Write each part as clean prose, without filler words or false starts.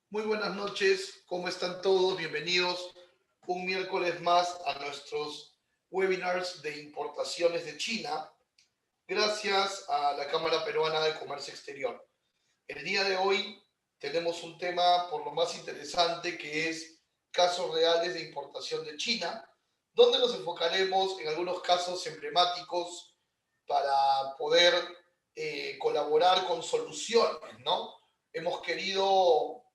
Muy buenas noches, ¿cómo están todos? Bienvenidos un miércoles más a nuestros webinars de importaciones de China, gracias a la Cámara Peruana de Comercio Exterior. El día de hoy tenemos un tema por lo más interesante que es casos reales de importación de China, donde nos enfocaremos en algunos casos emblemáticos para poder colaborar con soluciones, ¿no? Hemos querido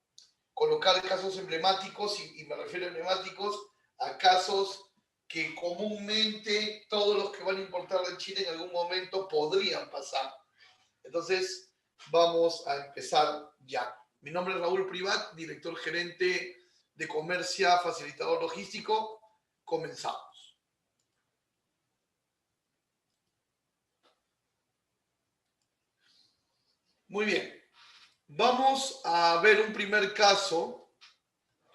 colocar casos emblemáticos, y me refiero a emblemáticos a casos que comúnmente todos los que van a importar de China en algún momento podrían pasar. Entonces, vamos a empezar ya. Mi nombre es Raúl Privat, director gerente de Comercia, facilitador logístico. Comenzamos. Muy bien. Vamos a ver un primer caso,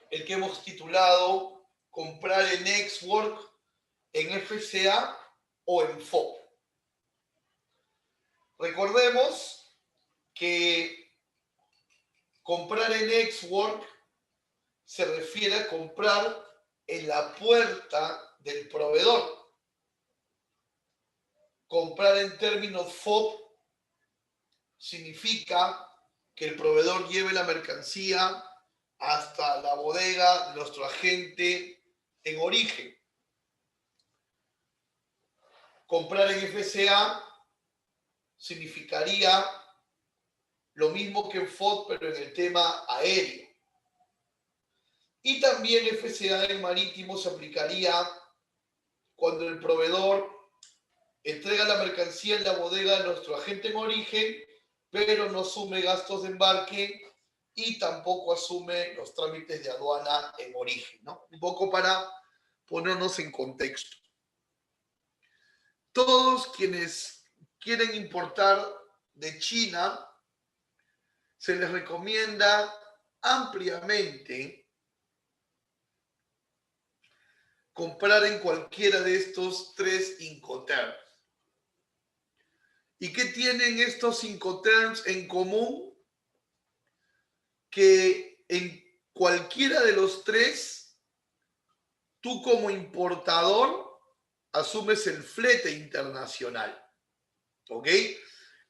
el que hemos titulado comprar en Xwork, en FCA o en FOB. Recordemos que comprar en Xwork se refiere a comprar en la puerta del proveedor. Comprar en términos FOB significa que el proveedor lleve la mercancía hasta la bodega de nuestro agente en origen. Comprar en FCA significaría lo mismo que en FOB, pero en el tema aéreo. Y también FCA en marítimo se aplicaría cuando el proveedor entrega la mercancía en la bodega de nuestro agente en origen, pero no asume gastos de embarque y tampoco asume los trámites de aduana en origen, ¿no? Un poco para ponernos en contexto. Todos quienes quieren importar de China, se les recomienda ampliamente comprar en cualquiera de estos tres Incoterms. ¿Y qué tienen estos Incoterms en común? Que en cualquiera de los tres, tú como importador asumes el flete internacional. ¿Ok?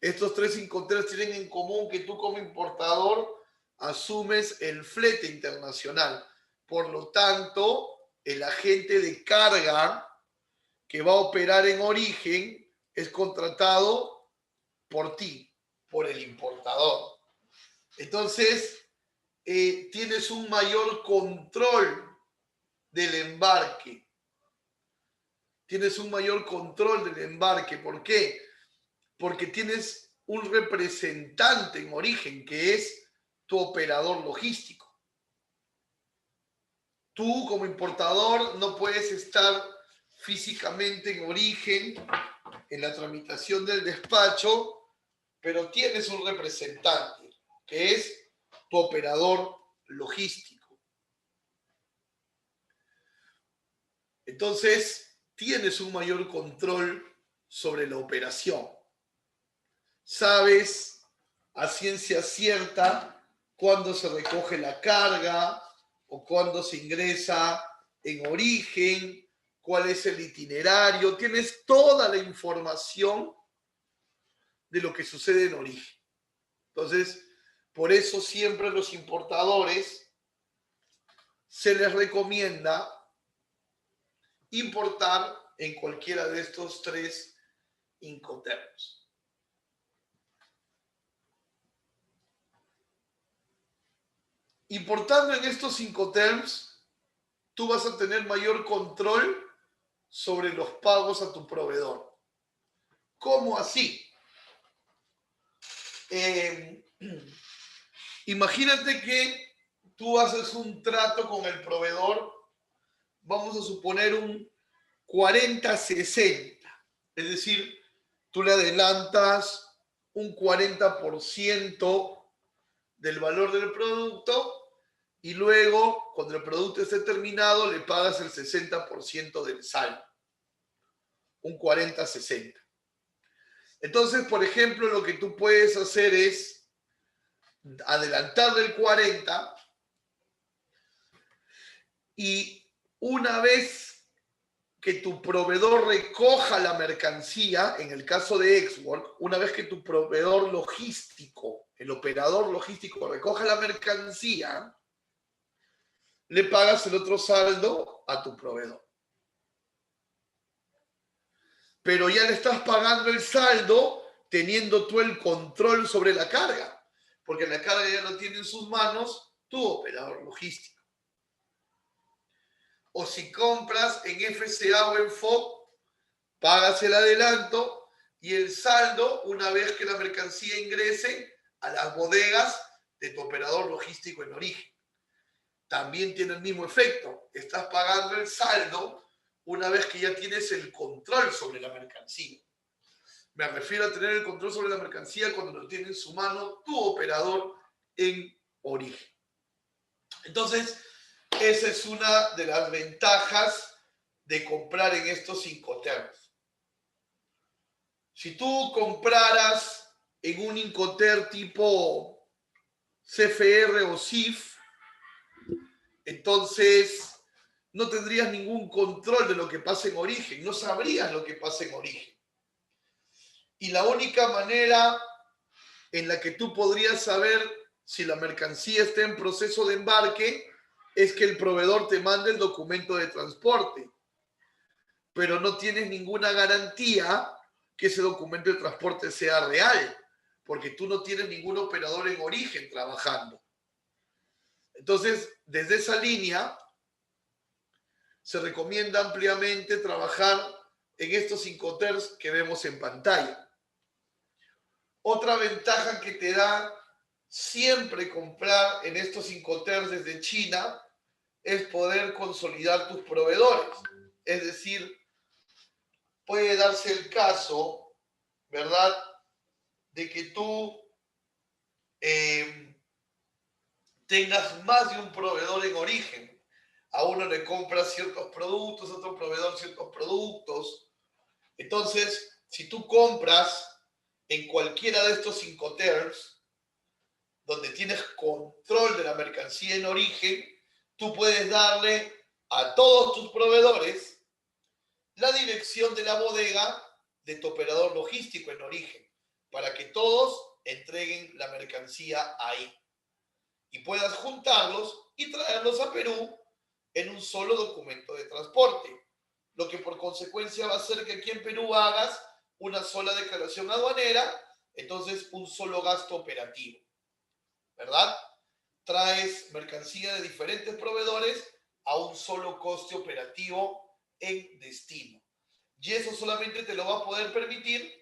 Estos tres Incoterms tienen en común que tú como importador asumes el flete internacional. Por lo tanto, el agente de carga que va a operar en origen es contratado por ti, por el importador. Entonces, tienes un mayor control del embarque. Tienes un mayor control del embarque. ¿Por qué? Porque tienes un representante en origen que es tu operador logístico. Tú como importador no puedes estar físicamente en origen en la tramitación del despacho, pero tienes un representante que es tu operador logístico. Entonces, tienes un mayor control sobre la operación. Sabes a ciencia cierta cuándo se recoge la carga o cuándo se ingresa en origen, cuál es el itinerario. Tienes toda la información de lo que sucede en origen. Entonces, por eso siempre a los importadores se les recomienda importar en cualquiera de estos tres Incoterms. Importando en estos Incoterms, tú vas a tener mayor control sobre los pagos a tu proveedor. ¿Cómo así? Imagínate que tú haces un trato con el proveedor, vamos a suponer un 40-60, es decir, tú le adelantas un 40% del valor del producto y luego, cuando el producto esté terminado, le pagas el 60% del saldo, un 40-60. Entonces, por ejemplo, lo que tú puedes hacer es adelantarle el 40 Y una vez que tu proveedor recoja la mercancía, en el caso de Exwork, una vez que tu proveedor logístico, el operador logístico recoja la mercancía, le pagas el otro saldo a tu proveedor. Pero ya le estás pagando el saldo teniendo tú el control sobre la carga, porque la carga ya lo tiene en sus manos tu operador logístico. O si compras en FCA o en FOB, pagas el adelanto y el saldo una vez que la mercancía ingrese a las bodegas de tu operador logístico en origen. También tiene el mismo efecto. Estás pagando el saldo una vez que ya tienes el control sobre la mercancía. Me refiero a tener el control sobre la mercancía cuando lo tiene en su mano tu operador en origen. Entonces, esa es una de las ventajas de comprar en estos Incoterms. Si tú compraras en un Incoterm tipo CFR o CIF, entonces no tendrías ningún control de lo que pasa en origen, no sabrías lo que pasa en origen. Y la única manera en la que tú podrías saber si la mercancía está en proceso de embarque es que el proveedor te mande el documento de transporte, pero no tienes ninguna garantía que ese documento de transporte sea real, porque tú no tienes ningún operador en origen trabajando. Entonces, desde esa línea, se recomienda ampliamente trabajar en estos Incoterms que vemos en pantalla. Otra ventaja que te da siempre comprar en estos Incoterms desde China es poder consolidar tus proveedores. Es decir, puede darse el caso, ¿verdad?, de que tú tengas más de un proveedor en origen. A uno le compras ciertos productos, a otro proveedor ciertos productos. Entonces, si tú compras en cualquiera de estos Incoterms, donde tienes control de la mercancía en origen, tú puedes darle a todos tus proveedores la dirección de la bodega de tu operador logístico en origen, para que todos entreguen la mercancía ahí y puedas juntarlos y traerlos a Perú en un solo documento de transporte, lo que por consecuencia va a hacer que aquí en Perú hagas una sola declaración aduanera, entonces un solo gasto operativo, ¿verdad? Traes mercancía de diferentes proveedores a un solo coste operativo en destino. Y eso solamente te lo va a poder permitir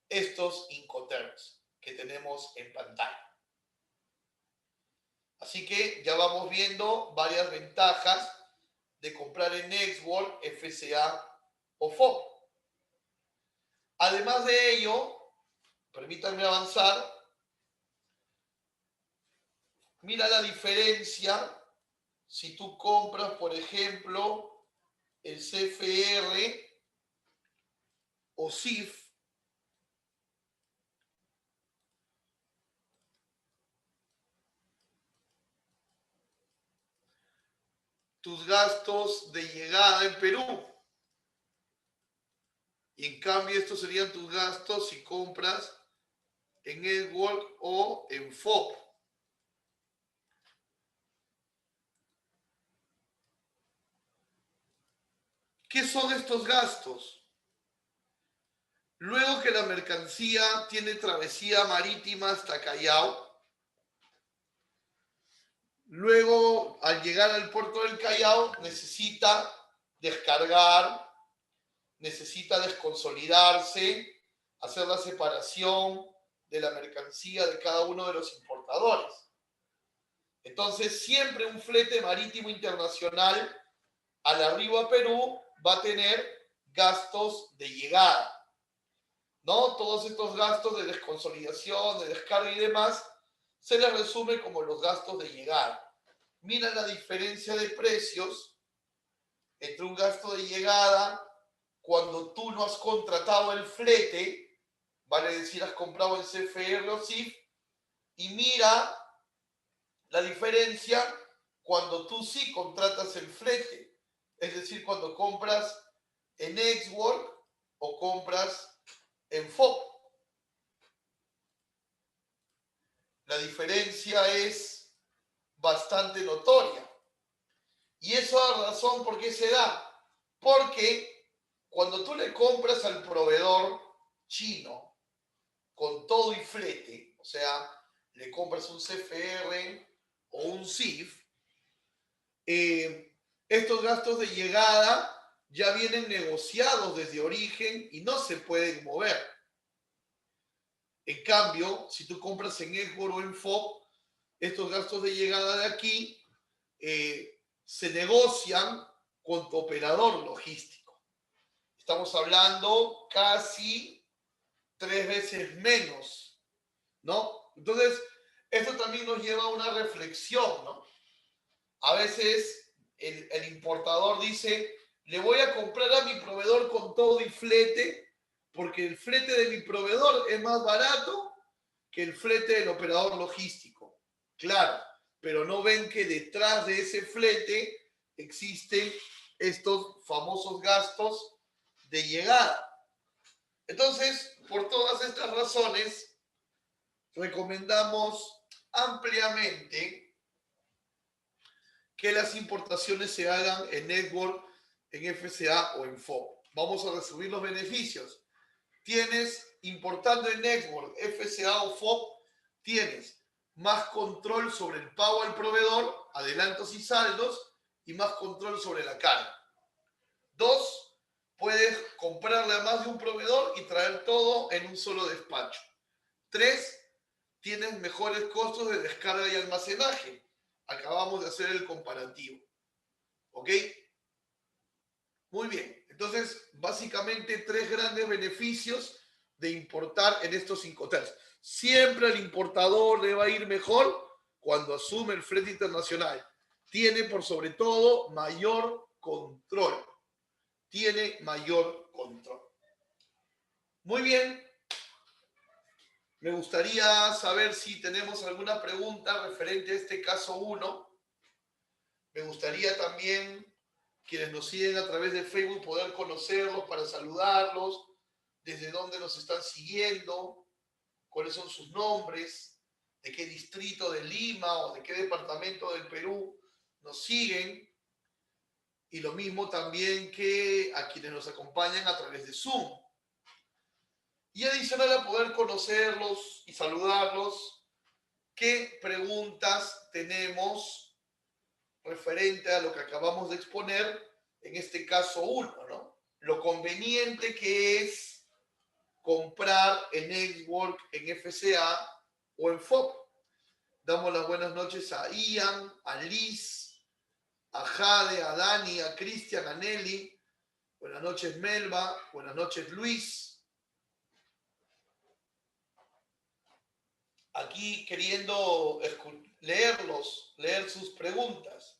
estos Incoterms que tenemos en pantalla. Así que ya vamos viendo varias ventajas de comprar en Exwork, FCA o FOB. Además de ello, permítanme avanzar. Mira la diferencia si tú compras, por ejemplo, el CFR o CIF. Tus gastos de llegada en Perú. Y en cambio, estos serían tus gastos si compras en Exwork o en FOB. ¿Qué son estos gastos? Luego que la mercancía tiene travesía marítima hasta Callao, luego al llegar al puerto del Callao necesita descargar, necesita desconsolidarse, hacer la separación de la mercancía de cada uno de los importadores. Entonces, siempre un flete marítimo internacional al arribo a Perú va a tener gastos de llegada, ¿no? Todos estos gastos de desconsolidación, de descarga y demás, se les resume como los gastos de llegada. Mira la diferencia de precios entre un gasto de llegada cuando tú no has contratado el flete, vale decir, has comprado en CFR o CIF, y mira la diferencia cuando tú sí contratas el flete, es decir, cuando compras en Xwork o compras en FOB. La diferencia es bastante notoria. Y eso es la razón por qué se da. Porque cuando tú le compras al proveedor chino con todo y flete, o sea, le compras un CFR o un CIF, estos gastos de llegada ya vienen negociados desde origen y no se pueden mover. En cambio, si tú compras en Xwork o en FOB, estos gastos de llegada de aquí se negocian con tu operador logístico. Estamos hablando casi 3 veces menos, ¿no? Entonces, esto también nos lleva a una reflexión, ¿no? A veces el importador dice, le voy a comprar a mi proveedor con todo y flete, porque el flete de mi proveedor es más barato que el flete del operador logístico. Claro, pero no ven que detrás de ese flete existen estos famosos gastos de llegada. Entonces, por todas estas razones, recomendamos ampliamente que las importaciones se hagan en Network, en FCA o en FOB. Vamos a resumir los beneficios. Tienes, importando en Network, FCA o FOB, tienes más control sobre el pago al proveedor, adelantos y saldos, y más control sobre la carga. 2, puedes comprarle a más de un proveedor y traer todo en un solo despacho. 3, tienes mejores costos de descarga y almacenaje. Acabamos de hacer el comparativo. ¿Ok? Muy bien. Entonces, básicamente 3 grandes beneficios de importar en estos Incoterms. Siempre al importador le va a ir mejor cuando asume el flete internacional. Tiene por sobre todo mayor control. Tiene mayor control. Muy bien. Me gustaría saber si tenemos alguna pregunta referente a este caso 1. Me gustaría también, quienes nos siguen a través de Facebook, poder conocerlos para saludarlos, desde dónde nos están siguiendo, cuáles son sus nombres, de qué distrito de Lima o de qué departamento del Perú nos siguen, y lo mismo también que a quienes nos acompañan a través de Zoom. Y adicional a poder conocerlos y saludarlos, ¿qué preguntas tenemos referente a lo que acabamos de exponer en este caso 1, ¿no? Lo conveniente que es comprar en Xwork, en FCA o en FOB. Damos las buenas noches a Ian, a Liz, a Jade, a Dani, a Cristian, a Nelly. Buenas noches Melba, buenas noches Luis. Aquí queriendo leer sus preguntas.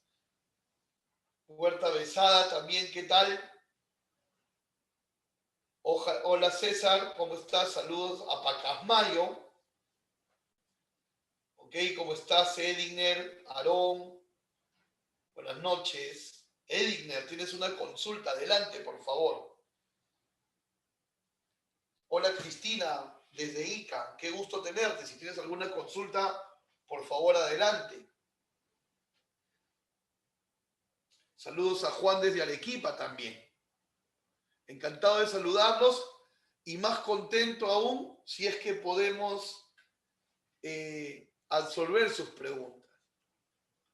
Huerta Besada también, ¿qué tal? Hola César, ¿cómo estás? Saludos a Pacasmayo. Ok, ¿cómo estás? Ediner, Aarón. Buenas noches. Ediner, tienes una consulta, adelante, por favor. Hola Cristina, desde Ica, qué gusto tenerte. Si tienes alguna consulta, por favor, adelante. Saludos a Juan desde Arequipa también. Encantado de saludarlos y más contento aún si es que podemos absolver sus preguntas.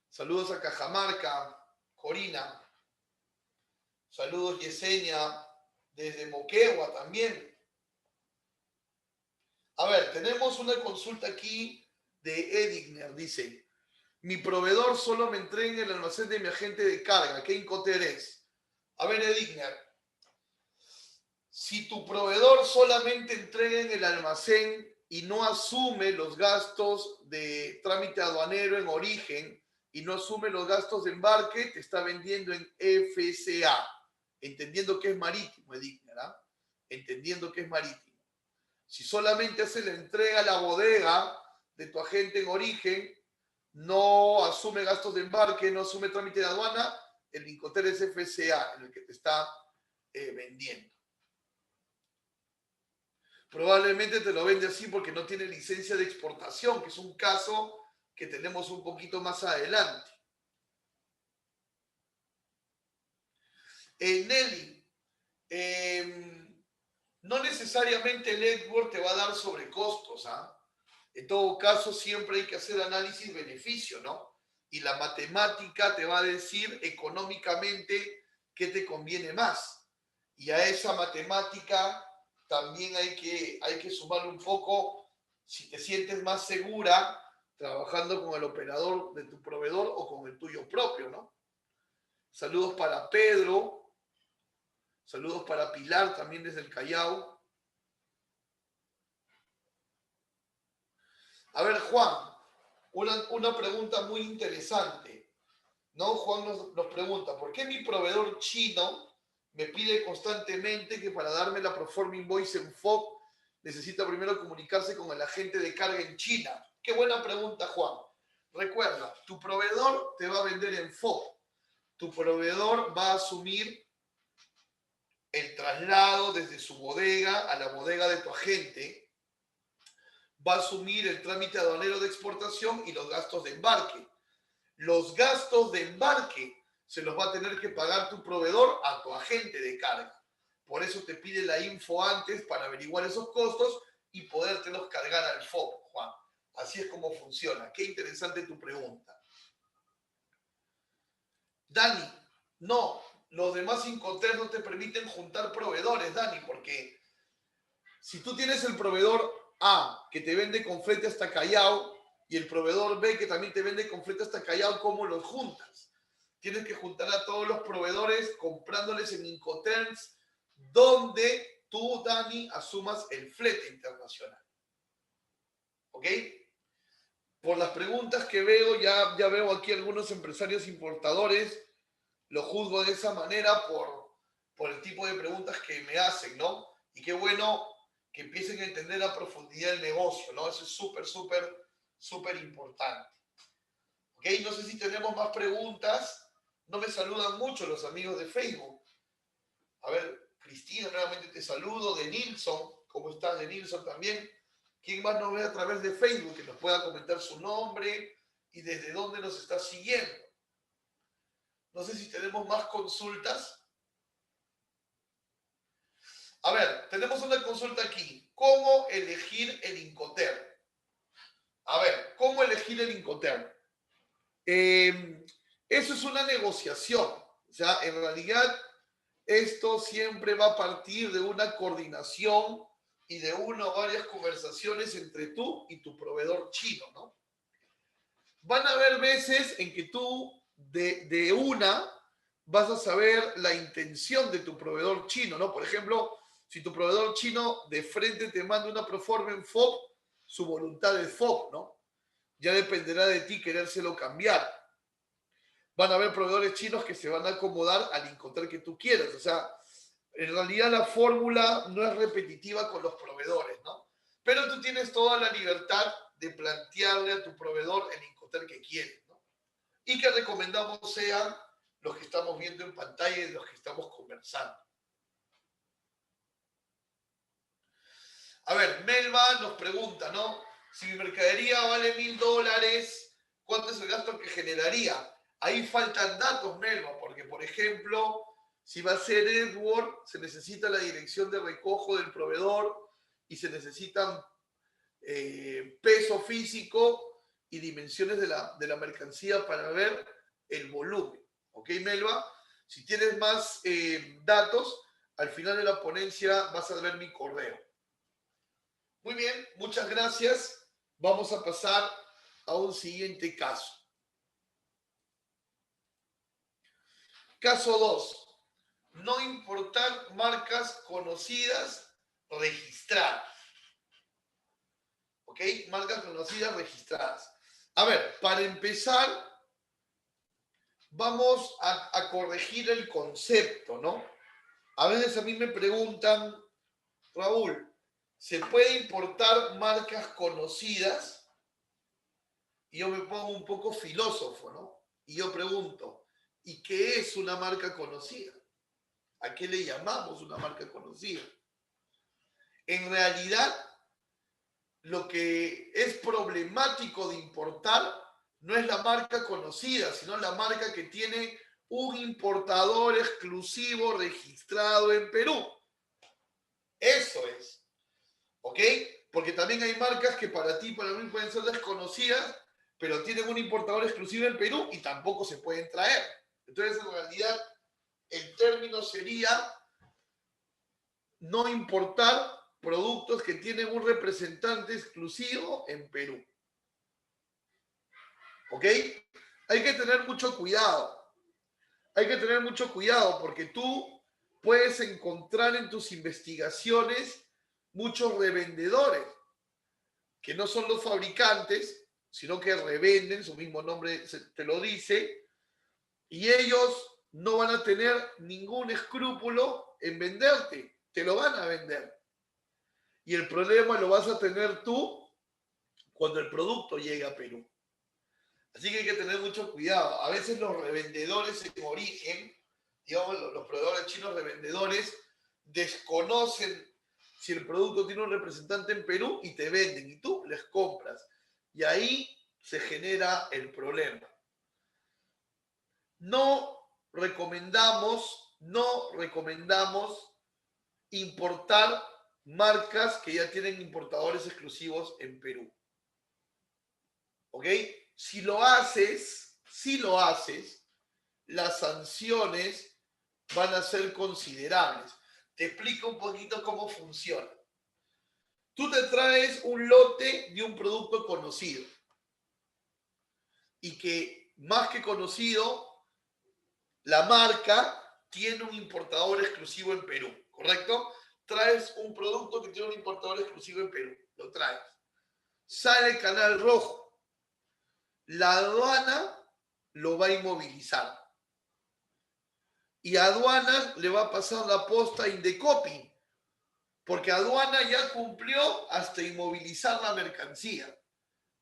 Saludos a Cajamarca, Corina. Saludos Yesenia, desde Moquegua también. A ver, tenemos una consulta aquí de Edigner. Dice, mi proveedor solo me entrega en el almacén de mi agente de carga. ¿Qué Incoterm es? A ver, Edigner. Si tu proveedor solamente entrega en el almacén y no asume los gastos de trámite aduanero en origen y no asume los gastos de embarque, te está vendiendo en FCA, entendiendo que es marítimo, Edigner, ¿eh? Entendiendo que es marítimo. Si solamente hace la entrega a la bodega de tu agente en origen, no asume gastos de embarque, no asume trámite de aduana, el Incoterm es FCA, en el que te está vendiendo. Probablemente te lo vende así porque no tiene licencia de exportación, que es un caso que tenemos un poquito más adelante. Nelly, no necesariamente el network te va a dar sobrecostos, ¿ah? En todo caso, siempre hay que hacer análisis beneficio, ¿no? Y la matemática te va a decir económicamente qué te conviene más. Y a esa matemática también hay que sumarle un poco, si te sientes más segura trabajando con el operador de tu proveedor o con el tuyo propio, ¿no? Saludos para Pedro, saludos para Pilar también desde el Callao. A ver, Juan, una pregunta muy interesante, ¿no? Juan nos pregunta, ¿por qué mi proveedor chino me pide constantemente que para darme la proforma invoice en FOB necesita primero comunicarse con el agente de carga en China? Qué buena pregunta, Juan. Recuerda, tu proveedor te va a vender en FOB. Tu proveedor va a asumir el traslado desde su bodega a la bodega de tu agente, va a asumir el trámite aduanero de exportación y los gastos de embarque. Los gastos de embarque se los va a tener que pagar tu proveedor a tu agente de carga. Por eso te pide la info antes para averiguar esos costos y podértelos cargar al FOB, Juan. Así es como funciona. Qué interesante tu pregunta. Dani, no, los demás Incoterm no te permiten juntar proveedores, Dani, porque si tú tienes el proveedor A que te vende con flete hasta Callao y el proveedor B que también te vende con flete hasta Callao, ¿cómo los juntas? Tienes que juntar a todos los proveedores comprándoles en Incoterms donde tú, Dani, asumas el flete internacional. ¿Ok? Por las preguntas que veo, ya veo aquí algunos empresarios importadores, lo juzgo de esa manera por el tipo de preguntas que me hacen, ¿no? Y qué bueno que empiecen a entender a profundidad el negocio, ¿no? Eso es súper importante. ¿Ok? No sé si tenemos más preguntas. No me saludan mucho los amigos de Facebook. A ver, Cristina, nuevamente te saludo. De Nilsson, ¿cómo estás? De Nilsson también. ¿Quién más nos ve a través de Facebook? Que nos pueda comentar su nombre y desde dónde nos está siguiendo. No sé si tenemos más consultas. A ver, tenemos una consulta aquí. ¿Cómo elegir el Incoterm? A ver, ¿cómo elegir el Incoterm? Eso es una negociación. O sea, en realidad, esto siempre va a partir de una coordinación y de una o varias conversaciones entre tú y tu proveedor chino, ¿no? Van a haber veces en que tú de una vas a saber la intención de tu proveedor chino, ¿no? Por ejemplo, si tu proveedor chino de frente te manda una proforma en FOB, su voluntad es FOB, ¿no? Ya dependerá de ti querérselo cambiar. Van a haber proveedores chinos que se van a acomodar al encontrar que tú quieras. O sea, en realidad la fórmula no es repetitiva con los proveedores, ¿no? Pero tú tienes toda la libertad de plantearle a tu proveedor el encontrar que quieres, ¿no? Y que recomendamos sean los que estamos viendo en pantalla y los que estamos conversando. A ver, Melba nos pregunta, ¿no? Si mi mercadería vale $1.000, ¿cuánto es el gasto que generaría? Ahí faltan datos, Melba, porque, por ejemplo, si va a ser Edward, se necesita la dirección de recojo del proveedor y se necesitan peso físico y dimensiones de la mercancía para ver el volumen. ¿Ok, Melba? Si tienes más datos, al final de la ponencia vas a ver mi correo. Muy bien, muchas gracias. Vamos a pasar a un siguiente caso. Caso 2. No importar marcas conocidas registradas. ¿Ok? Marcas conocidas registradas. A ver, para empezar, vamos a corregir el concepto, ¿no? A veces a mí me preguntan, Raúl, ¿se puede importar marcas conocidas? y yo me pongo un poco filósofo, ¿no? Y yo pregunto, ¿y qué es una marca conocida? ¿A qué le llamamos una marca conocida? En realidad, lo que es problemático de importar no es la marca conocida, sino la marca que tiene un importador exclusivo registrado en Perú. Eso es, ¿ok? Porque también hay marcas que para ti, para mí pueden ser desconocidas, pero tienen un importador exclusivo en Perú y tampoco se pueden traer. Entonces, en realidad, el término sería no importar productos que tienen un representante exclusivo en Perú. ¿Ok? Hay que tener mucho cuidado. Hay que tener mucho cuidado porque tú puedes encontrar en tus investigaciones muchos revendedores que no son los fabricantes, sino que revenden, su mismo nombre te lo dice, y ellos no van a tener ningún escrúpulo en venderte, te lo van a vender. Y el problema lo vas a tener tú cuando el producto llegue a Perú. Así que hay que tener mucho cuidado. A veces los revendedores en origen, digamos, los proveedores chinos revendedores, desconocen si el producto tiene un representante en Perú y te venden y tú les compras. Y ahí se genera el problema. No recomendamos importar marcas que ya tienen importadores exclusivos en Perú. ¿Ok? Si lo haces, las sanciones van a ser considerables. Te explico un poquito cómo funciona. Tú te traes un lote de un producto conocido y que más que conocido, la marca tiene un importador exclusivo en Perú, ¿correcto? Traes un producto que tiene un importador exclusivo en Perú, lo traes. Sale el canal rojo. La aduana lo va a inmovilizar. Y a aduanas le va a pasar la posta a Indecopi, porque aduana ya cumplió hasta inmovilizar la mercancía.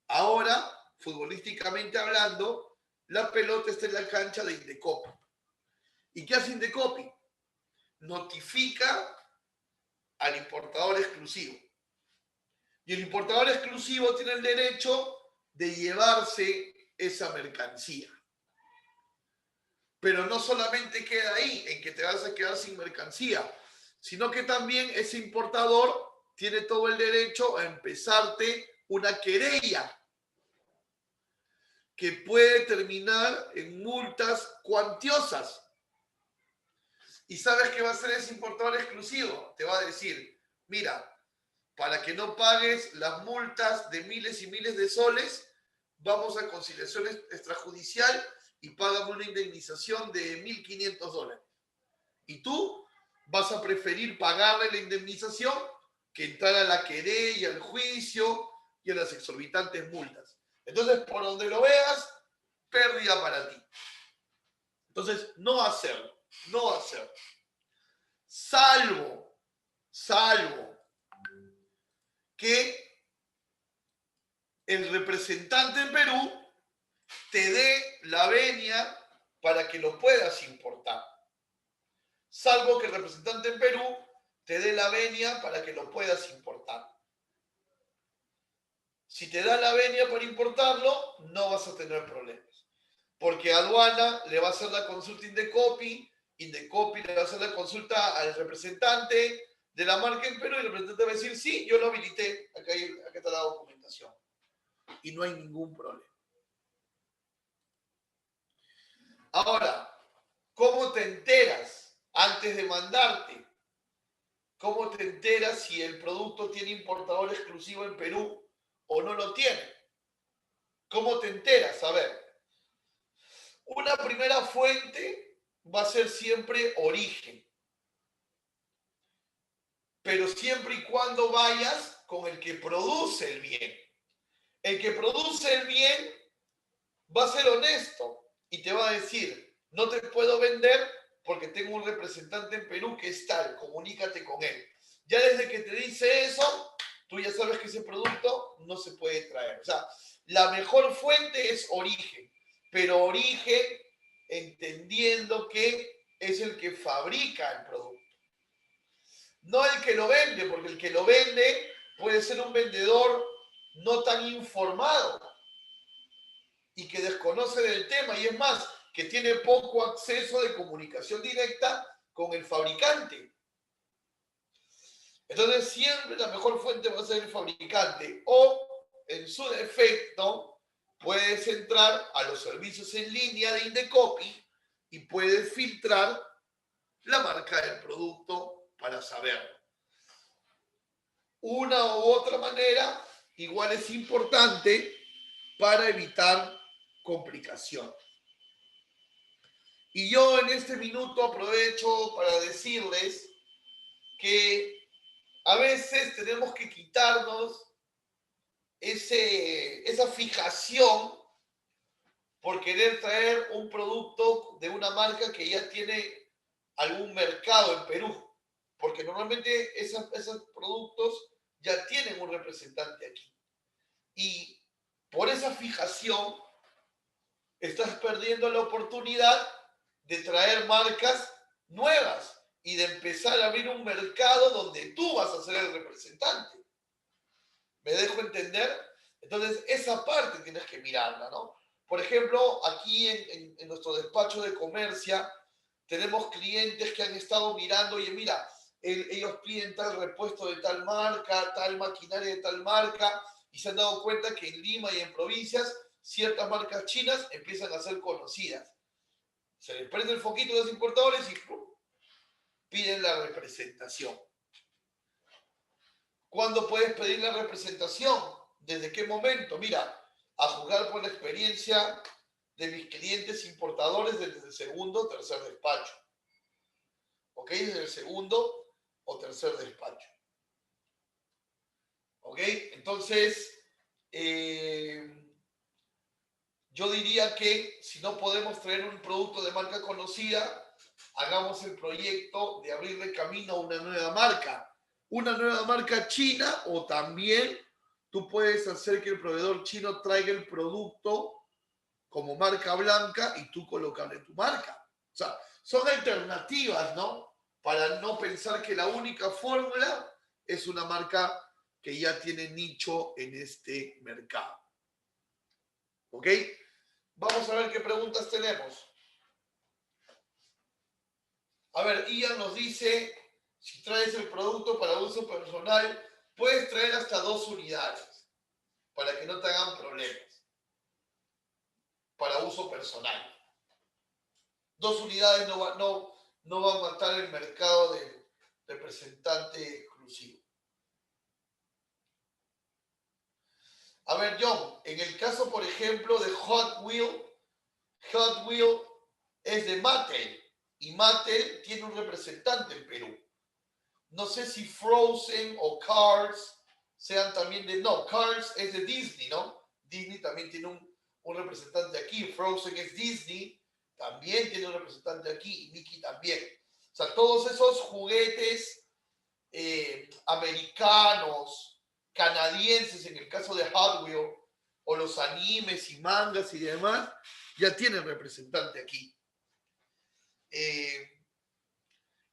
Ahora, futbolísticamente hablando, la pelota está en la cancha de Indecopi. ¿Y qué hace Indecopi? Notifica al importador exclusivo. Y el importador exclusivo tiene el derecho de llevarse esa mercancía. Pero no solamente queda ahí, en que te vas a quedar sin mercancía, sino que también ese importador tiene todo el derecho a empezarte una querella que puede terminar en multas cuantiosas. ¿Y sabes qué va a hacer ese importador exclusivo? Te va a decir, mira, para que no pagues las multas de miles y miles de soles, vamos a conciliación extrajudicial y págame una indemnización de $1.500. Y tú vas a preferir pagarle la indemnización que entrar a la querella, al juicio y a las exorbitantes multas. Entonces, por donde lo veas, pérdida para ti. Entonces, no hacerlo. Salvo que el representante en Perú te dé la venia para que lo puedas importar. Salvo que el representante en Perú te dé la venia para que lo puedas importar. Si te da la venia para importarlo, no vas a tener problemas. Porque aduana le va a hacer la consulta Indecopi le va a hacer la consulta al representante de la marca en Perú y el representante va a decir, sí, yo lo habilité, acá está la documentación. Y no hay ningún problema. Ahora, ¿cómo te enteras antes de mandarte? ¿Cómo te enteras si el producto tiene importador exclusivo en Perú o no lo tiene? ¿Cómo te enteras? A ver, una primera fuente va a ser siempre origen, pero siempre y cuando vayas con el que produce el bien. El que produce el bien va a ser honesto y te va a decir, no te puedo vender porque tengo un representante en Perú que es tal, comunícate con él. Ya desde que te dice eso, tú ya sabes que ese producto no se puede traer. O sea, La mejor fuente es origen, pero origen entendiendo que es el que fabrica el producto. No el que lo vende, porque el que lo vende puede ser un vendedor no tan informado y que desconoce del tema, y es más, que tiene poco acceso de comunicación directa con el fabricante. Entonces, siempre la mejor fuente va a ser el fabricante, o en su defecto, puedes entrar a los servicios en línea de Indecopy y puedes filtrar la marca del producto para saberlo. Una u otra manera, igual es importante para evitar complicaciones. Y yo en este minuto aprovecho para decirles que a veces tenemos que quitarnos esa fijación por querer traer un producto de una marca que ya tiene algún mercado en Perú, porque normalmente esos productos ya tienen un representante aquí. Y por esa fijación estás perdiendo la oportunidad de traer marcas nuevas y de empezar a abrir un mercado donde tú vas a ser el representante. ¿Me dejo entender? Entonces, esa parte tienes que mirarla, ¿no? Por ejemplo, aquí en nuestro despacho de comercia, tenemos clientes que han estado mirando, oye, mira, ellos piden tal repuesto de tal marca, tal maquinaria de tal marca, y se han dado cuenta que en Lima y en provincias, ciertas marcas chinas empiezan a ser conocidas. Se les prende el foquito de los importadores y ¡pum!, piden la representación. ¿Cuándo puedes pedir la representación? ¿Desde qué momento? Mira, a juzgar por la experiencia de mis clientes importadores desde el segundo o tercer despacho. ¿Ok? Desde el segundo o tercer despacho. ¿Ok? Entonces, yo diría que si no podemos traer un producto de marca conocida, hagamos el proyecto de abrirle camino a una nueva marca. Una nueva marca china, o también tú puedes hacer que el proveedor chino traiga el producto como marca blanca y tú colocarle tu marca. O sea, son alternativas, ¿no? Para no pensar que la única fórmula es una marca que ya tiene nicho en este mercado. ¿Ok? Vamos a ver qué preguntas tenemos. A ver, Ian nos dice, si traes el producto para uso personal, puedes traer hasta 2 unidades para que no te hagan problemas. Para uso personal. 2 unidades no va a matar el mercado del representante exclusivo. A ver, John, en el caso, por ejemplo, de Hot Wheel es de Mattel y Mattel tiene un representante en Perú. No sé si Frozen o Cars sean también de... No, Cars es de Disney, ¿no? Disney también tiene un representante aquí. Frozen es Disney, también tiene un representante aquí, y Mickey también. O sea, todos esos juguetes americanos, canadienses, en el caso de Hot Wheels, o los animes y mangas y demás, ya tienen representante aquí.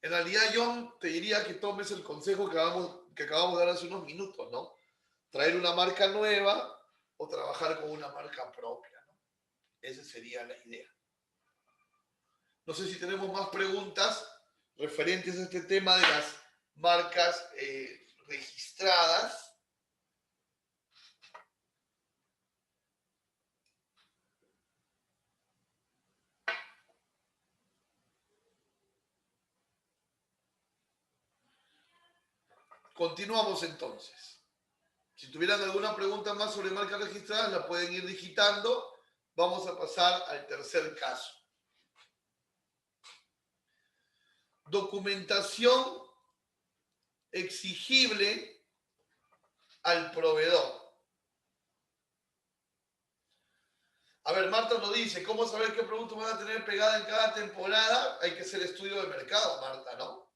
En realidad, John, te diría que tomes el consejo que acabamos de dar hace unos minutos, ¿no? Traer una marca nueva o trabajar con una marca propia, ¿no? Esa sería la idea. No sé si tenemos más preguntas referentes a este tema de las marcas registradas. Continuamos entonces. Si tuvieran alguna pregunta más sobre marcas registradas, la pueden ir digitando. Vamos a pasar al tercer caso. Documentación exigible al proveedor. A ver, Marta nos dice, ¿cómo saber qué producto van a tener pegada en cada temporada? Hay que hacer estudio de mercado, Marta, ¿no?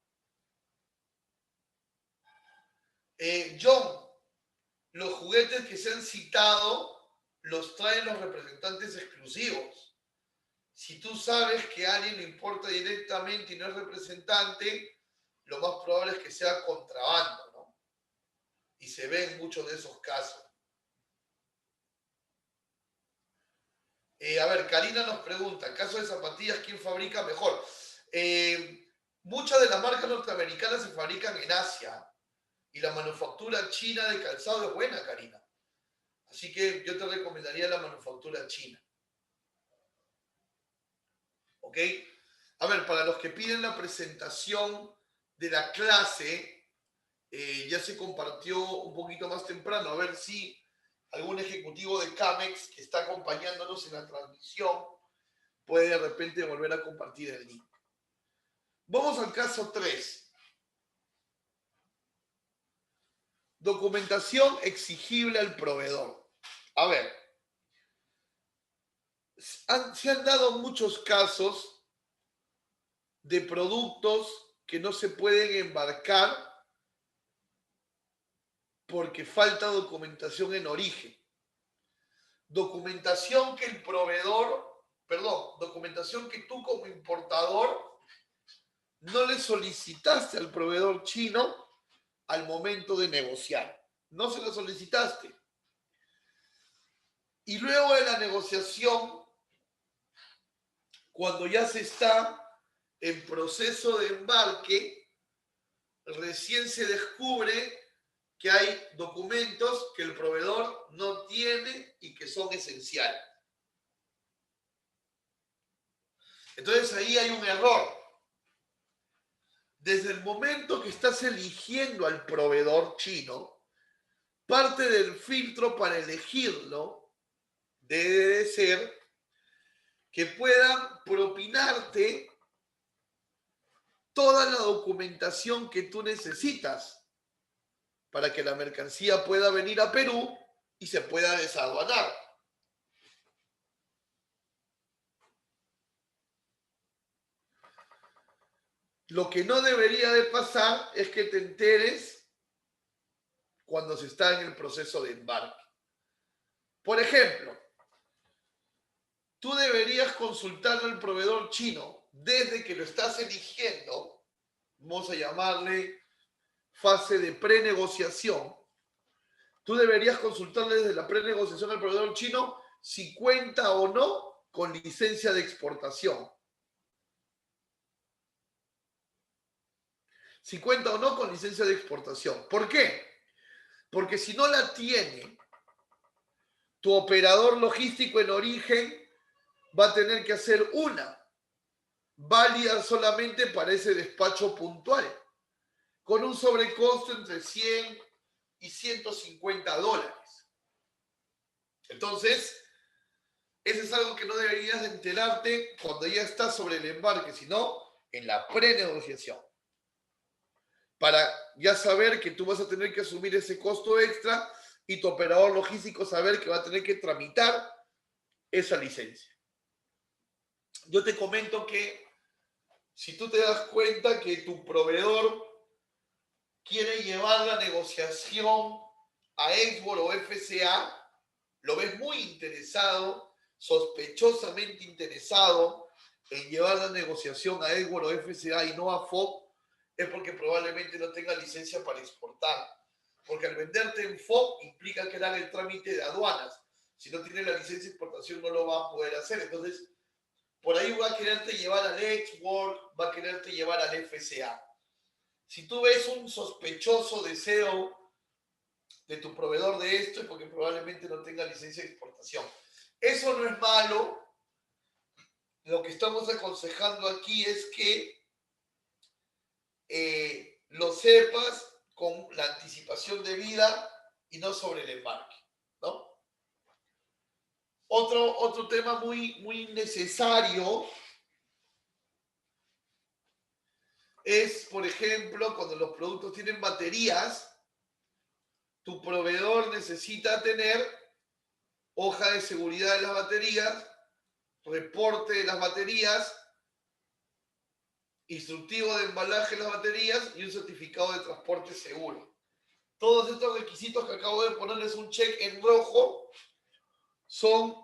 John, los juguetes que se han citado los traen los representantes exclusivos. Si tú sabes que a alguien le importa directamente y no es representante, lo más probable es que sea contrabando, ¿no? Y se ven muchos de esos casos. A ver, Karina nos pregunta, caso de zapatillas, ¿quién fabrica mejor? Muchas de las marcas norteamericanas se fabrican en Asia y la manufactura china de calzado es buena, Karina. Así que yo te recomendaría la manufactura china. ¿Ok? A ver, para los que piden la presentación de la clase, ya se compartió un poquito más temprano. A ver si algún ejecutivo de Camex que está acompañándonos en la transmisión puede de repente volver a compartir el link. Vamos al caso 3. Documentación exigible al proveedor. A ver, se han dado muchos casos de productos que no se pueden embarcar porque falta documentación en origen. Documentación que el proveedor, documentación que tú como importador no le solicitaste al proveedor chino al momento de negociar. No se lo solicitaste. Y luego de la negociación, cuando ya se está en proceso de embarque, recién se descubre que hay documentos que el proveedor no tiene y que son esenciales. Entonces ahí hay un error. Desde el momento que estás eligiendo al proveedor chino, parte del filtro para elegirlo debe de ser que puedan propinarte toda la documentación que tú necesitas para que la mercancía pueda venir a Perú y se pueda desaduanar. Lo que no debería de pasar es que te enteres cuando se está en el proceso de embarque. Por ejemplo, tú deberías consultarle al proveedor chino desde que lo estás eligiendo, vamos a llamarle fase de prenegociación. Tú deberías consultarle desde la prenegociación al proveedor chino si cuenta o no con licencia de exportación. Si cuenta o no con licencia de exportación. ¿Por qué? Porque si no la tiene, tu operador logístico en origen va a tener que hacer una, válida solamente para ese despacho puntual, con un sobrecosto entre 100 y $150. Entonces, eso es algo que no deberías enterarte cuando ya estás sobre el embarque, sino en la prenegociación. Para ya saber que tú vas a tener que asumir ese costo extra y tu operador logístico saber que va a tener que tramitar esa licencia. Yo te comento que si tú te das cuenta que tu proveedor quiere llevar la negociación a Export o FCA, lo ves muy interesado, sospechosamente interesado en llevar la negociación a Export o FCA y no a FOB, es porque probablemente no tenga licencia para exportar. Porque al venderte en FOB implica que haga el trámite de aduanas. Si no tiene la licencia de exportación no lo va a poder hacer. Entonces, por ahí va a quererte llevar al Export, va a quererte llevar al FCA. Si tú ves un sospechoso deseo de tu proveedor de esto, es porque probablemente no tenga licencia de exportación. Eso no es malo. Lo que estamos aconsejando aquí es que lo sepas con la anticipación debida y no sobre el embarque, ¿no? Otro tema muy necesario es, por ejemplo, cuando los productos tienen baterías, tu proveedor necesita tener hoja de seguridad de las baterías, reporte de las baterías, instructivo de embalaje de las baterías y un certificado de transporte seguro. Todos estos requisitos que acabo de ponerles un check en rojo son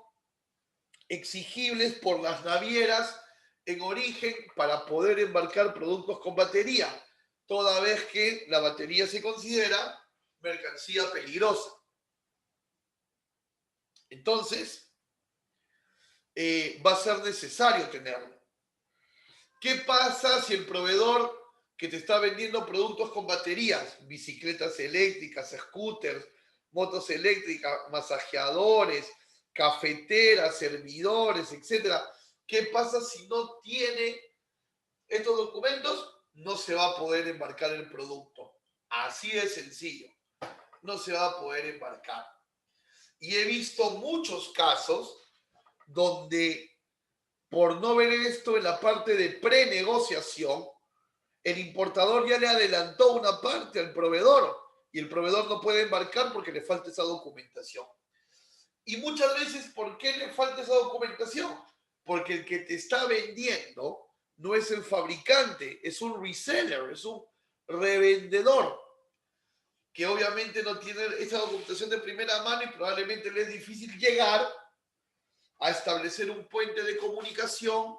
exigibles por las navieras en origen para poder embarcar productos con batería, toda vez que la batería se considera mercancía peligrosa. Entonces, va a ser necesario tenerlo. ¿Qué pasa si el proveedor que te está vendiendo productos con baterías, bicicletas eléctricas, scooters, motos eléctricas, masajeadores, cafeteras, servidores, etcétera? ¿Qué pasa si no tiene estos documentos? No se va a poder embarcar el producto. Así de sencillo. No se va a poder embarcar. Y he visto muchos casos donde, por no ver esto en la parte de prenegociación, el importador ya le adelantó una parte al proveedor y el proveedor no puede embarcar porque le falta esa documentación. Y muchas veces, ¿por qué le falta esa documentación? Porque el que te está vendiendo no es el fabricante, es un reseller, es un revendedor, que obviamente no tiene esa documentación de primera mano y probablemente le es difícil llegar a establecer un puente de comunicación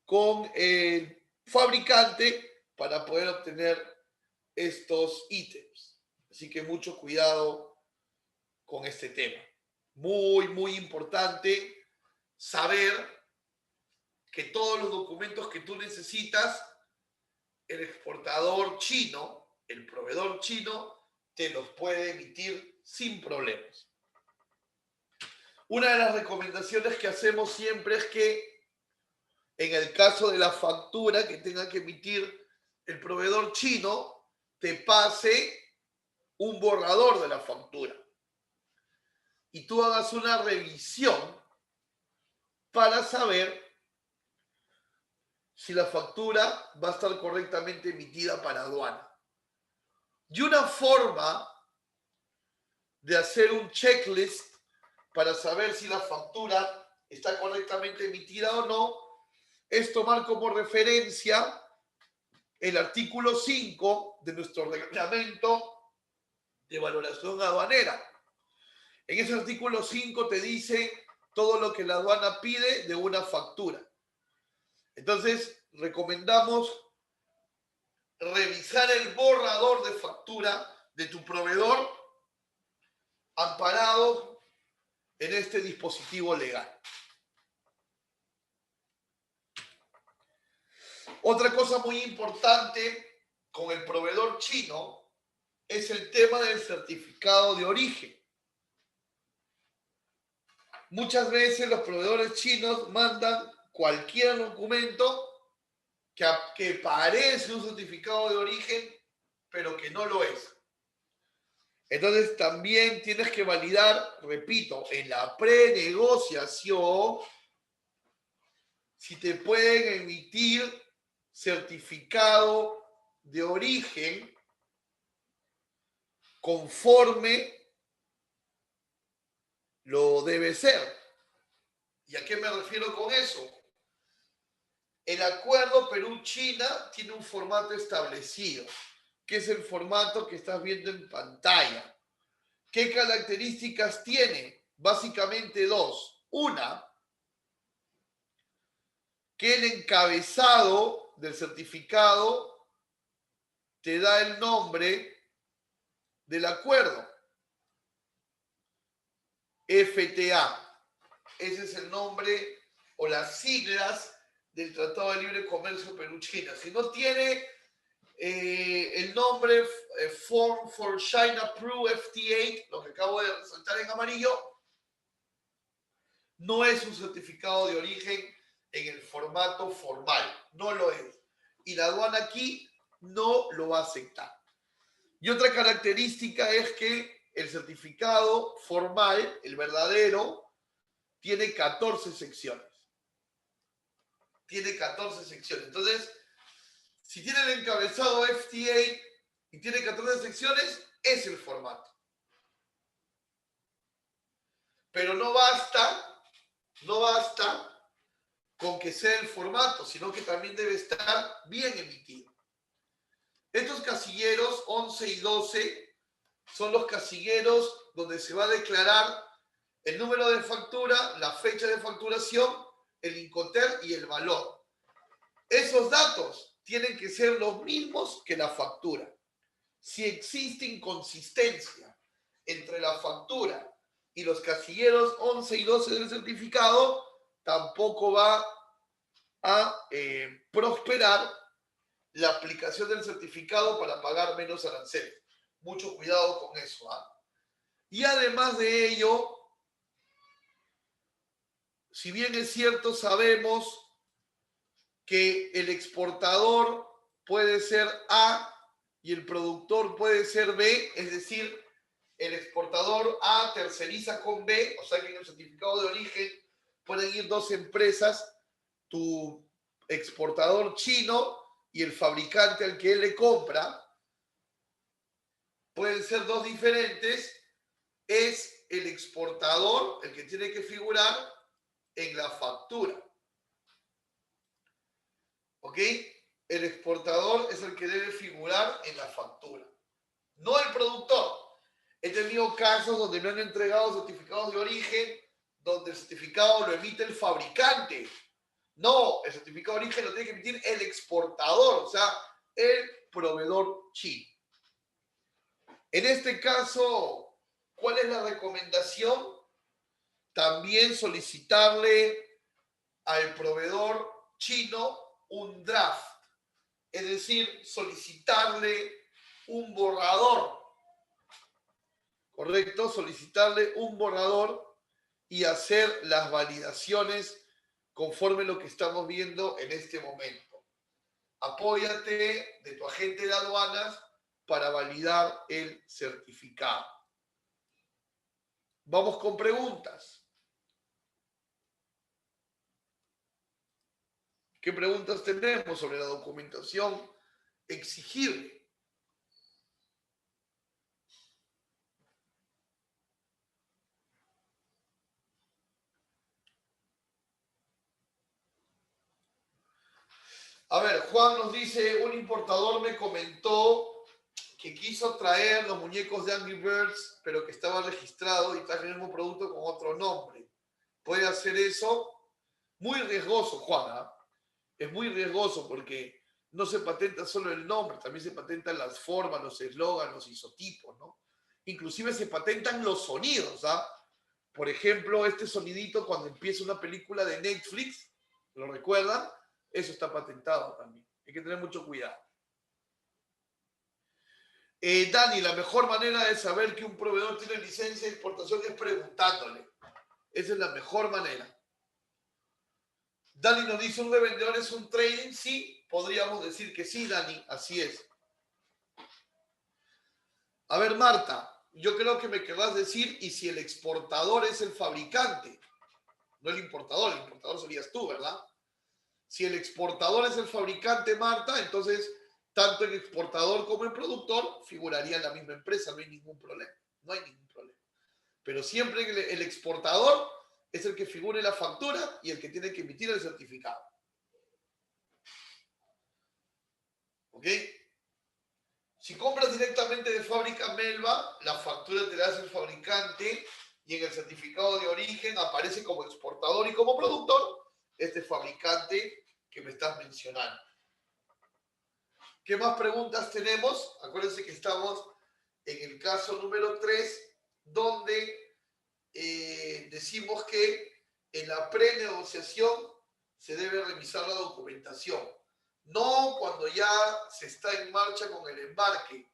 con el fabricante para poder obtener estos ítems. Así que mucho cuidado con este tema. Muy, muy importante saber que todos los documentos que tú necesitas, el exportador chino, el proveedor chino, te los puede emitir sin problemas. Una de las recomendaciones que hacemos siempre es que en el caso de la factura que tenga que emitir el proveedor chino, te pase un borrador de la factura y tú hagas una revisión para saber si la factura va a estar correctamente emitida para aduana. Y una forma de hacer un checklist para saber si la factura está correctamente emitida o no es tomar como referencia el artículo 5 de nuestro reglamento de valoración aduanera. En ese artículo 5 te dice todo lo que la aduana pide de una factura. Entonces, recomendamos revisar el borrador de factura de tu proveedor amparado en este dispositivo legal. Otra cosa muy importante con el proveedor chino es el tema del certificado de origen. Muchas veces los proveedores chinos mandan cualquier documento que parece un certificado de origen, pero que no lo es. Entonces también tienes que validar, repito, en la prenegociación, si te pueden emitir certificado de origen conforme lo debe ser. ¿Y a qué me refiero con eso? El acuerdo Perú-China tiene un formato establecido, que es el formato que estás viendo en pantalla. ¿Qué características tiene? Básicamente dos. Una, que el encabezado del certificado te da el nombre del acuerdo. FTA. Ese es el nombre o las siglas del Tratado de Libre Comercio Perú-China. Si no tiene el nombre Form for China Approved FTA, lo que acabo de resaltar en amarillo, no es un certificado de origen en el formato formal, no lo es. Y la aduana aquí no lo va a aceptar. Y otra característica es que el certificado formal, el verdadero, tiene 14 secciones. Tiene 14 secciones. Entonces, si tiene el encabezado FTA y tiene 14 secciones, es el formato. Pero no basta con que sea el formato, sino que también debe estar bien emitido. Estos casilleros 11 y 12 son los casilleros donde se va a declarar El número de factura, la fecha de facturación, el Incoterm y el valor. Esos datos tienen que ser los mismos que la factura. Si existe inconsistencia entre la factura y los casilleros 11 y 12 del certificado, tampoco va a prosperar la aplicación del certificado para pagar menos aranceles. Mucho cuidado con eso. Y además de ello, si bien es cierto, sabemos que el exportador puede ser A y el productor puede ser B, es decir, el exportador A terceriza con B, o sea que en el certificado de origen pueden ir dos empresas, tu exportador chino y el fabricante al que él le compra, pueden ser dos diferentes, es el exportador el que tiene que figurar en la factura. ¿Ok? El exportador es el que debe figurar en la factura, no el productor. He tenido casos donde me han entregado certificados de origen, donde el certificado lo emite el fabricante. No, el certificado de origen lo tiene que emitir el exportador, o sea, el proveedor chino. En este caso, ¿cuál es la recomendación? También solicitarle al proveedor chino un draft, es decir, solicitarle un borrador, ¿correcto? Solicitarle un borrador y hacer las validaciones conforme lo que estamos viendo en este momento. Apóyate de tu agente de aduanas para validar el certificado. Vamos con preguntas. ¿Qué preguntas tenemos sobre la documentación exigible? A ver, Juan nos dice, un importador me comentó que quiso traer los muñecos de Angry Birds, pero que estaba registrado y traje el mismo producto con otro nombre. ¿Puede hacer eso? Muy riesgoso, Juan. Es muy riesgoso porque no se patenta solo el nombre, también se patentan las formas, los eslogans, los isotipos, ¿no? Inclusive se patentan los sonidos, Por ejemplo, este sonidito cuando empieza una película de Netflix, ¿lo recuerdan? Eso está patentado también. Hay que tener mucho cuidado. Dani, la mejor manera de saber que un proveedor tiene licencia de exportación es preguntándole. Esa es la mejor manera. Dani nos dice, ¿un revendedor es un trading? Sí, podríamos decir que sí, Dani, así es. A ver, Marta, yo creo que me querrás decir, ¿y si el exportador es el fabricante? No el importador serías tú, ¿verdad? Si el exportador es el fabricante, Marta, entonces tanto el exportador como el productor figurarían en la misma empresa, no hay ningún problema. No hay ningún problema. Pero siempre el exportador es el que figura en la factura y el que tiene que emitir el certificado. ¿Ok? Si compras directamente de fábrica Melba, la factura te la hace el fabricante y en el certificado de origen aparece como exportador y como productor este fabricante que me estás mencionando. ¿Qué más preguntas tenemos? Acuérdense que estamos en el caso número 3, donde decimos que en la prenegociación se debe revisar la documentación. No cuando ya se está en marcha con el embarque,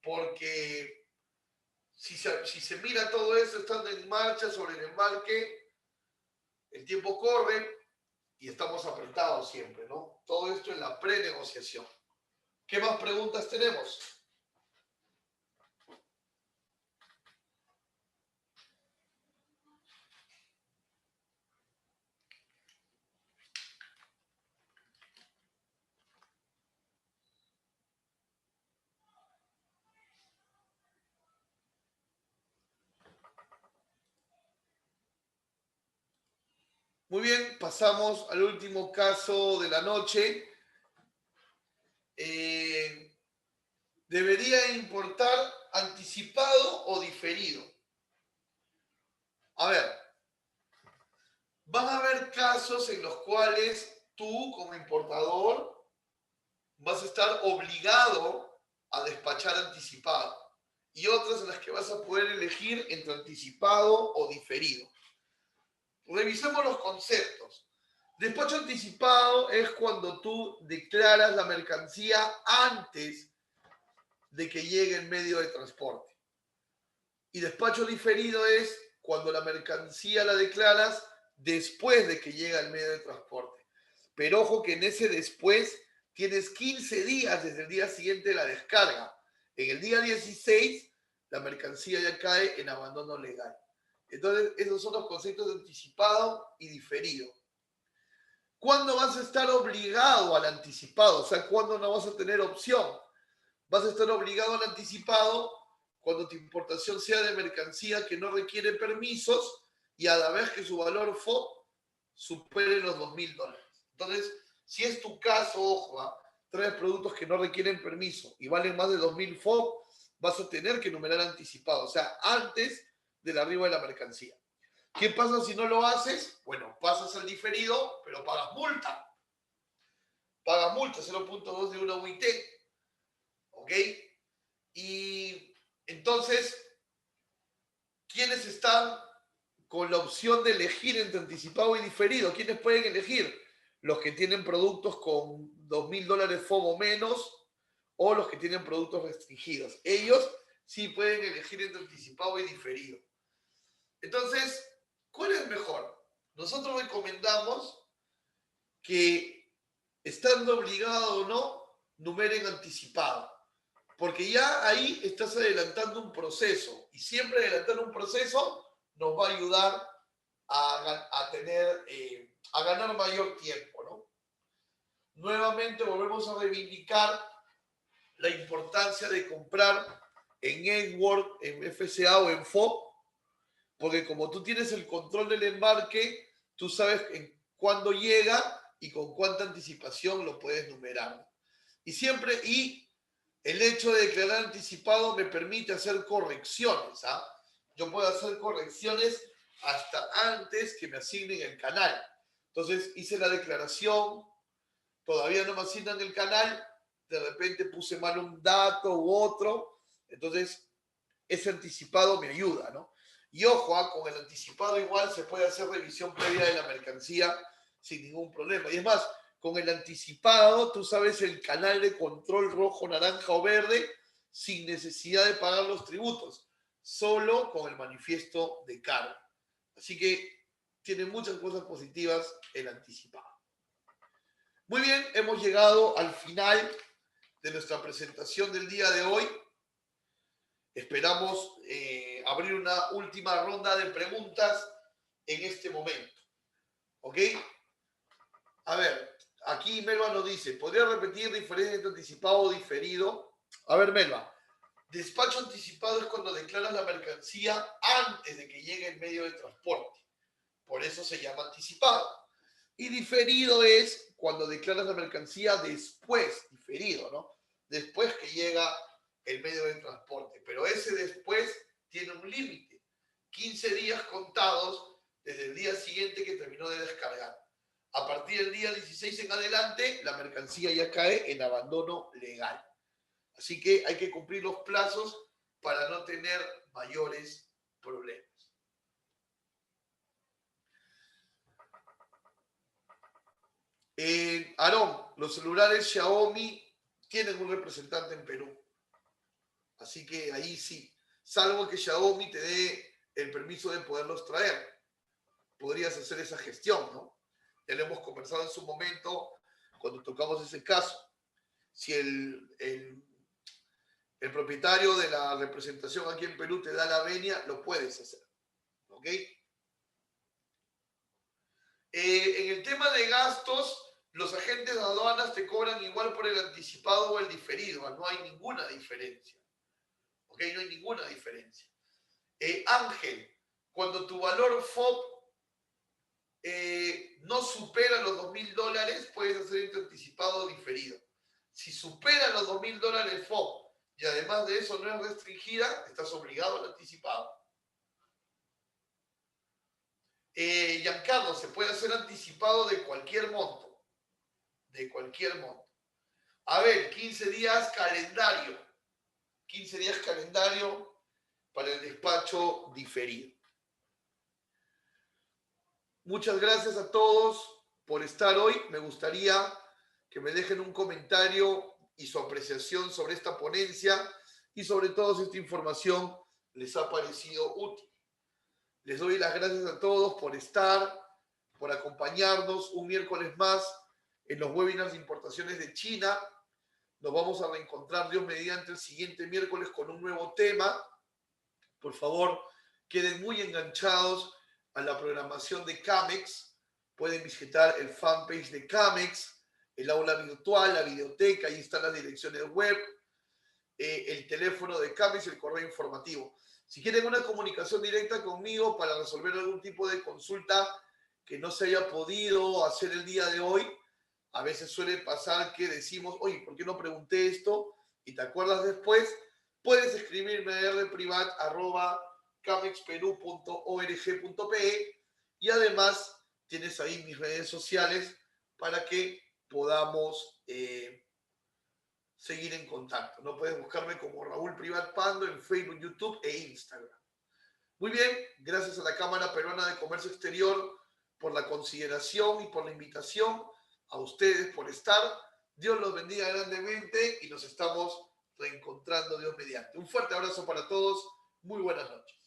porque si se mira todo eso estando en marcha sobre el embarque, el tiempo corre y estamos apretados siempre, ¿no? Todo esto en la prenegociación. ¿Qué más preguntas tenemos? Muy bien, pasamos al último caso de la noche. ¿Debería importar anticipado o diferido? A ver, van a haber casos en los cuales tú como importador vas a estar obligado a despachar anticipado y otras en las que vas a poder elegir entre anticipado o diferido. Revisemos los conceptos. Despacho anticipado es cuando tú declaras la mercancía antes de que llegue el medio de transporte. Y despacho diferido es cuando la mercancía la declaras después de que llega el medio de transporte. Pero ojo que en ese después tienes 15 días desde el día siguiente de la descarga. En el día 16, la mercancía ya cae en abandono legal. Entonces, esos son los conceptos de anticipado y diferido. ¿Cuándo vas a estar obligado al anticipado? O sea, ¿cuándo no vas a tener opción? Vas a estar obligado al anticipado cuando tu importación sea de mercancía que no requiere permisos y a la vez que su valor FOB supere los $2.000. Entonces, si es tu caso, ojo, traes productos que no requieren permiso y valen más de 2.000 FOB, vas a tener que numerar anticipado, o sea, antes del arribo de la mercancía. ¿Qué pasa si no lo haces? Bueno, pasas al diferido, pero pagas multa. Pagas multa, 0.2 de una UIT. ¿Ok? Y entonces, ¿quiénes están con la opción de elegir entre anticipado y diferido? ¿Quiénes pueden elegir? Los que tienen productos con $2.000 FOB o menos o los que tienen productos restringidos. Ellos sí pueden elegir entre anticipado y diferido. Entonces, ¿cuál es mejor? Nosotros recomendamos que, estando obligado o no, numeren anticipado. Porque ya ahí estás adelantando un proceso. Y siempre adelantar un proceso nos va a ayudar a ganar mayor tiempo, ¿no? Nuevamente volvemos a reivindicar la importancia de comprar en Edward, en FCA o en FOB, porque como tú tienes el control del embarque, tú sabes en cuándo llega y con cuánta anticipación lo puedes numerar. Y el hecho de declarar anticipado me permite hacer correcciones. Yo puedo hacer correcciones hasta antes que me asignen el canal. Entonces hice la declaración, todavía no me asignan el canal, de repente puse mal un dato u otro, entonces ese anticipado me ayuda, ¿no? Y ojo, con el anticipado igual se puede hacer revisión previa de la mercancía sin ningún problema. Y es más, con el anticipado tú sabes el canal de control rojo, naranja o verde sin necesidad de pagar los tributos, solo con el manifiesto de carga. Así que tiene muchas cosas positivas el anticipado. Muy bien, hemos llegado al final de nuestra presentación del día de hoy. Esperamos abrir una última ronda de preguntas en este momento. ¿Ok? A ver, aquí Melba nos dice, ¿podría repetir diferencia entre anticipado o diferido? A ver, Melba, despacho anticipado es cuando declaras la mercancía antes de que llegue el medio de transporte. Por eso se llama anticipado. Y diferido es cuando declaras la mercancía después, diferido, ¿no? Después que llega el medio de transporte. Pero ese después tiene un límite. 15 días contados desde el día siguiente que terminó de descargar. A partir del día 16 en adelante, la mercancía ya cae en abandono legal. Así que hay que cumplir los plazos para no tener mayores problemas. Aarón, los celulares Xiaomi tienen un representante en Perú. Así que ahí sí, salvo que Xiaomi te dé el permiso de poderlos traer. Podrías hacer esa gestión, ¿no? Ya lo hemos conversado en su momento cuando tocamos ese caso. Si el propietario de la representación aquí en Perú te da la venia, lo puedes hacer. ¿Ok? En el tema de gastos, los agentes de aduanas te cobran igual por el anticipado o el diferido. No hay ninguna diferencia. ¿Ok? No hay ninguna diferencia. Ángel, cuando tu valor FOB no supera los $2.000, puedes hacer entre anticipado o diferido. Si supera los $2.000 FOB y además de eso no es restringida, estás obligado al anticipado. Giancarlo, se puede hacer anticipado de cualquier monto. De cualquier monto. A ver, 15 días calendario. 15 días calendario para el despacho diferido. Muchas gracias a todos por estar hoy. Me gustaría que me dejen un comentario y su apreciación sobre esta ponencia y sobre todo si esta información les ha parecido útil. Les doy las gracias a todos por estar, por acompañarnos un miércoles más en los webinars de importaciones de China. Nos vamos a reencontrar, Dios mediante, el siguiente miércoles con un nuevo tema. Por favor, queden muy enganchados a la programación de CAMEX. Pueden visitar el fanpage de CAMEX, el aula virtual, la videoteca, ahí están las direcciones web, el teléfono de CAMEX y el correo informativo. Si quieren una comunicación directa conmigo para resolver algún tipo de consulta que no se haya podido hacer el día de hoy, a veces suele pasar que decimos, oye, ¿por qué no pregunté esto? Y te acuerdas después, puedes escribirme a rprivat@camexperú.org.pe y además tienes ahí mis redes sociales para que podamos seguir en contacto. No puedes buscarme como Raúl Privat Pando en Facebook, YouTube e Instagram. Muy bien, gracias a la Cámara Peruana de Comercio Exterior por la consideración y por la invitación, a ustedes por estar. Dios los bendiga grandemente y nos estamos reencontrando Dios mediante. Un fuerte abrazo para todos. Muy buenas noches.